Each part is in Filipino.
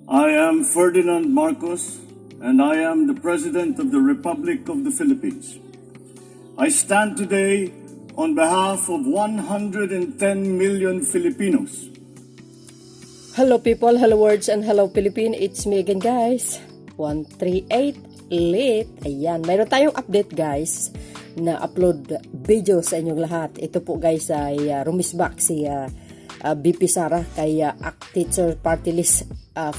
I am Ferdinand Marcos, and I am the President of the Republic of the Philippines. I stand today on behalf of 110 million Filipinos. Hello people, hello words, and hello Philippine. It's me again guys, 138 late. Ayan, mayroon tayong update guys na upload video sa inyong lahat. Ito po guys ay rumisbak si BP Sara kay ACT Teacher Party List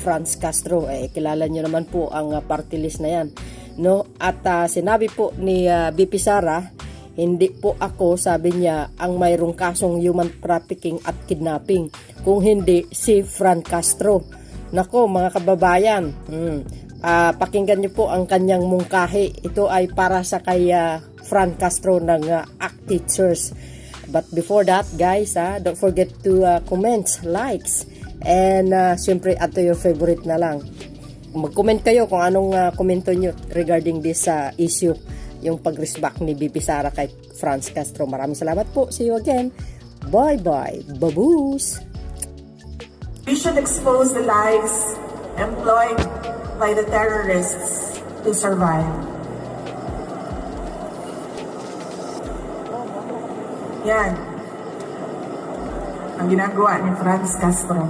Franz Castro. Kilala nyo naman po ang party list na yan, no? At sinabi po ni BP Sara, hindi po ako, sabi niya, ang mayroong kasong human trafficking at kidnapping, kung hindi si Franz Castro. Nako mga kababayan, pakinggan niyo po ang kanyang mungkahi. Ito ay para sa kay Franz Castro ng ACT Teachers. But before that guys, don't forget to comment, likes, and syempre add to your favorite na lang. Mag-comment kayo kung anong komento nyo regarding this issue, yung pag-respect ni BP Sara kay Franz Castro. Maraming salamat po. See you again. Bye-bye. Baboos! We should expose the lies employed by the terrorists to survive. Yan ang ginagawa ni Franz Castro.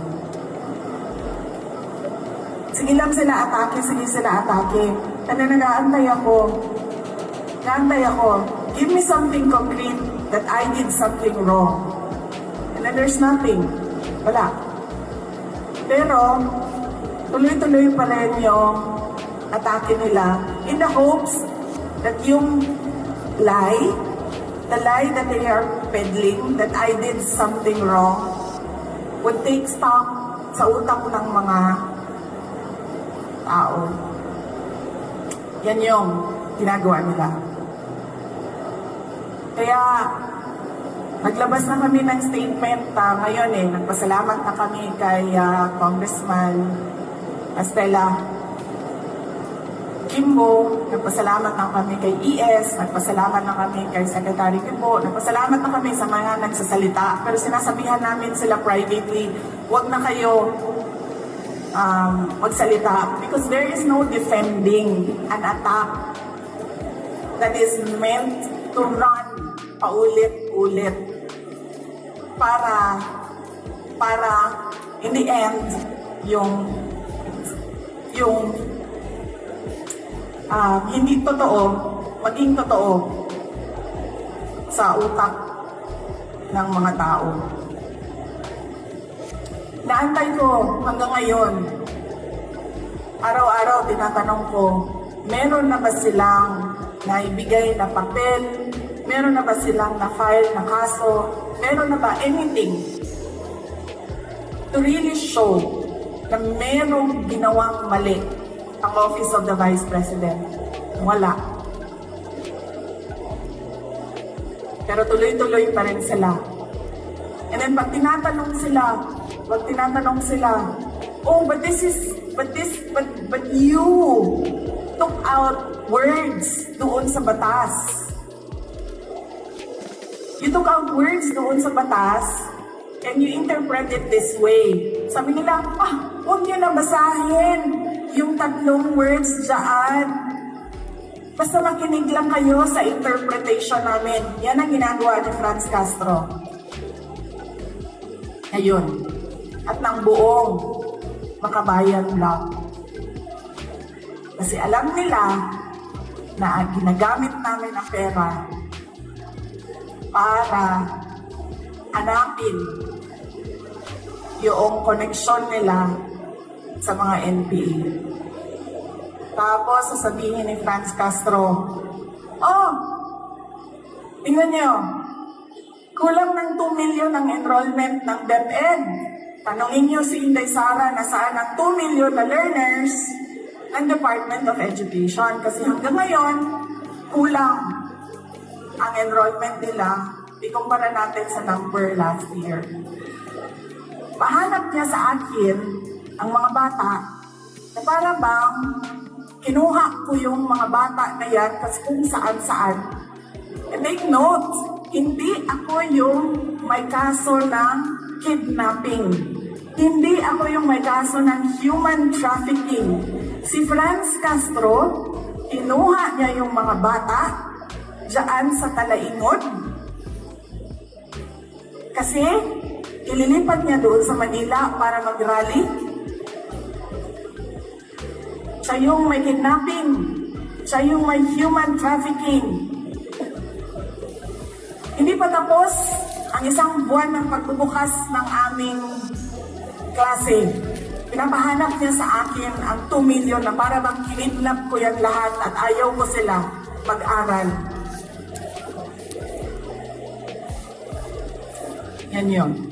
Sige lang sila atake, sige sila atake. Ano, nag-aantay ako. Give me something concrete that I did something wrong. And then there's nothing. Wala. Pero, tuloy-tuloy pa rin yung atake nila in the hopes that yung the lie that they are peddling, that I did something wrong, would take stock sa utak ng mga tao. Yan yung ginagawa nila. Kaya, naglabas na kami ng statement ngayon nagpasalamat na kami kay Congressman Estela Kimbo, nagpasalamat na kami kay ES, nagpasalamat na kami kay Secretary Kimbo, nagpasalamat na kami sa mga nagsasalita. Pero sinasabihan namin sila privately, huwag na kayo magsalita because there is no defending an attack that is meant to run paulit-ulit para in the end yung hindi totoo maging totoo sa utak ng mga tao. Naantay ko hanggang ngayon, araw-araw tinatanong ko, meron na ba silang naibigay na papel? Meron na ba silang na-file na kaso? Meron na ba anything to really show na merong ginawang mali ang Office of the Vice President? Wala. Pero tuloy-tuloy pa rin sila. And then pag tinatanong sila, oh, but you took out words doon sa batas. You took out words doon sa batas and you interpret it this way. Sabi nila, huwag niyo na basahin yung 3 words dyan. Basta makinig lang kayo sa interpretation namin. Yan ang ginagawa ni Franz Castro. Ayun. At ng buong makabayan lang. Kasi alam nila na ginagamit namin ang pera para hanapin yung connection nila sa mga NPA. Tapos sasabihin ni Franz Castro, tingnan nyo, kulang ng 2 million ang enrollment ng DepEd. Tanungin nyo si Inday Sara na saan ang 2 million na learners ng Department of Education. Kasi hanggang ngayon, kulang ang enrollment nila, ikumpara natin sa number last year. Pahanap niya sa akin ang mga bata na para bang kinuha ko yung mga bata na yan kasi kung saan-saan. And take note, hindi ako yung may kaso ng kidnapping. Hindi ako yung may kaso ng human trafficking. Si Franz Castro, kinuha niya yung mga bata dyan sa Talaingod. Kasi ililipat niya doon sa Manila para mag-rally. Siya yung may kidnapping. Siya yung may human trafficking. Hindi pa tapos ang isang buwan ng pagbubukas ng aming klase. Pinapahanap niya sa akin ang 2 million na para bang kinidnap ko yan lahat at ayaw ko sila mag-aral. Yan yun.